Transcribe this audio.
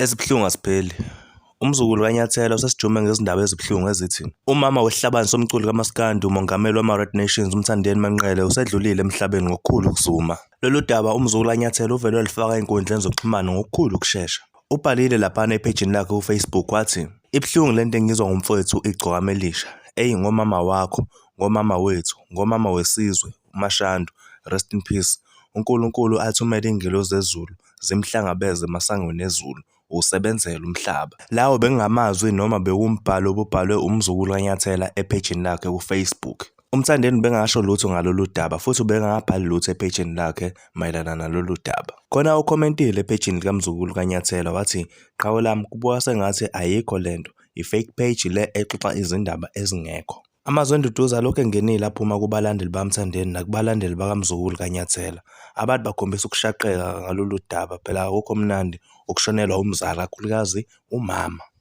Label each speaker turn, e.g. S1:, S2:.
S1: Ezibuhlungu asipheli. Umzukulu Kanyathela usesijume ngezindaba ezibuhlungu ezithi umama wesihlabani somculo kaMaskandi umongameli wama-Red Nations uMthandeni Manqele usedlulile emhlabeni ngokukhulu ukuzuma. Lolu daba umzukulu Kanyathela uvele walifaka ey'nkundleni zokuxhumana ngokukhulu ukushesha. Ubhalile laphana ephejini lakhe kuFacebook wathi, "Ibuhlungu lento engizwa ngumfowethu Igcokama Elisha, ngomama wakho, ngomama wethu, ngomama wesizwe, uMashandu, rest in peace. uNkulunkulu athumele ingelosi zezulu zimhlangabeze emasangweni ezulu. Usebenzela umhlaba." Lawo bengamazwi noma bewumbhalo obubhalwe umzukulu Kanyathela ephejini lakhe kuFacebook. uMthandeni bengasho lutho ngalolu daba futhi bengakabhali lutho ephejini lakhe mayelana nalolu daba. Khona ukhomentile ephejini likaMzukulu Kanyathela wathi, "Qhawe lami kubuka sengathi ayikho lento, i-fake page le exoxa izindaba ezingekho." Amazwi enduduzo alokhu engenile aphuma kubalandeli bakaMthandeni nakubalandeli bakaMzukulu Kanyathela. Abantu bakhombisa ukushaqeka ngalolu daba, phela akukho mnandi ukushonelwa umzali, kakhulukazi umama.